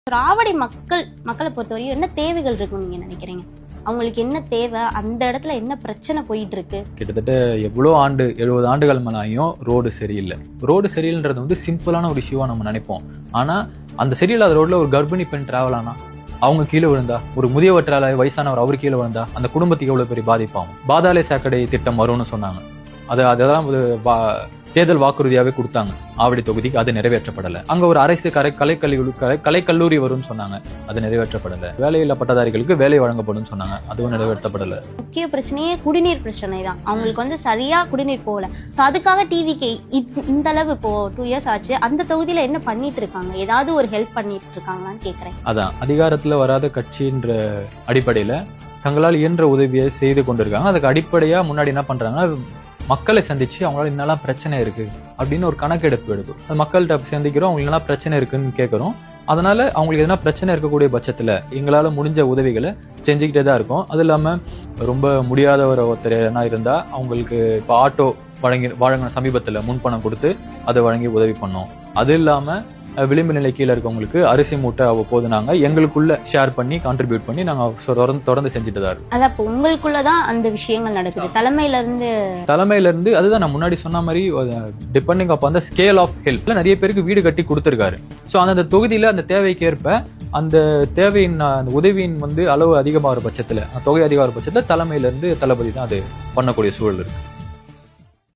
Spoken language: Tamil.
திராவிட மக்களை பொறுத்தவரையும் என்ன தேவைகள் இருக்குன்னு நீங்க நினைக்கிறீங்க? அவங்களுக்கு என்ன தேவை, அந்த இடத்துல என்ன பிரச்சனை போயிட்டு இருக்கு? கிட்டத்தட்ட எவ்வளோ 70 ஆண்டுகள் மேலாயும் ரோடு சரியில்லை. ரோடு சரியில்லைன்றது வந்து சிம்பிளான ஒரு இஷ்யூவா நம்ம நினைப்போம். ஆனா அந்த சரியில்லாத ரோட்ல ஒரு கர்ப்பிணி பெண் டிராவல் ஆனா, அவங்க கீழே விழுந்தா, ஒரு முதியவர் வயசானவர் அவர் கீழே விழுந்தா, அந்த குடும்பத்துக்கு எவ்வளவு பெரிய பாதிப்பாகும். பாதாள சாக்கடை திட்டம் வரும்னு சொன்னாங்க. அதெல்லாம் தேர்தல் வாக்குறுதியாவே கொடுத்தாங்க. ஆவடி தொகுதிக்கு அது நிறைவேற்றப்படலை. அங்க ஒரு அரசு கலைக்கல்லூரி வரும்னு சொன்னாங்க, அது நிறைவேற்றப்படலை. வேலையில்லா பட்டதாரிகளுக்கு வேலை வழங்கப்படும் சொன்னாங்க, அதுவும் நிறைவேற்றப்படலை. முக்கிய பிரச்சனையே குடிநீர் பிரச்சனை தான். அவங்களுக்கு வந்து சரியா குடிநீர் போகல. ஸோ அதுக்காக டிவிக்கு இந்த அளவு இப்போ 2 இயர்ஸ் ஆச்சு, அந்த தொகுதியில என்ன பண்ணிட்டு இருக்காங்க? ஏதாவது ஒரு ஹெல்ப் பண்ணிட்டு இருக்காங்களான்னு கேட்கறேன். அதான் அதிகாரத்துல வராத கட்சின்ற அடிப்படையில தங்களால் இயன்ற உதவியை செய்து கொண்டிருக்காங்க. அதுக்கு அடிப்படையா முன்னாடி என்ன பண்றாங்கன்னா, மக்களை சந்திச்சு அவங்களால என்னெல்லாம் பிரச்சனை இருக்கு அப்படின்னு ஒரு கணக்கெடுப்பு எடுக்கும். அது மக்கள்கிட்ட சந்திக்கிறோம், அவங்களுக்கு என்ன பிரச்சனை இருக்குன்னு கேட்கறோம். அதனால அவங்களுக்கு எதனா பிரச்சனை இருக்கக்கூடிய பட்சத்துல எங்களால முடிஞ்ச உதவிகளை செஞ்சுக்கிட்டே தான் இருக்கும். அது இல்லாம ரொம்ப முடியாதவர் ஒருத்தர் என்ன இருந்தா அவங்களுக்கு இப்போ ஆட்டோ வழங்கின சமீபத்துல முன்பணம் கொடுத்து அதை வழங்கி உதவி பண்ணோம். அது இல்லாம விளிம்பு நிலை கீழே இருக்கவங்களுக்கு அரிசி மூட்டை அவ்வப்போது நாங்க எங்களுக்குள்ள ஷேர் பண்ணி கான்ட்ரிபியூட் பண்ணி நாங்க தொடர்ந்து செஞ்சுட்டு தான் இருக்கோம். அதான் இப்போ உங்களுக்குள்ளதான் அந்த விஷயங்கள் நடக்குது தலைமையில இருந்து. அதுதான் நான் முன்னாடி சொன்ன மாதிரி டிபெண்டிங் அப் அந்த ஸ்கேல் ஆஃப் ஹெல்ப் நிறைய பேருக்கு வீடு கட்டி கொடுத்துருக்காரு. ஸோ அந்த தொகுதியில அந்த தேவைக்கு ஏற்ப அந்த தேவையின் அந்த உதவியின் வந்து அளவு அதிகமாகிற பட்சத்துல, தொகை அதிகமாகிற பட்சத்துல தலைமையில இருந்து தளபதி தான் அது பண்ணக்கூடிய சூழல் இருக்கு.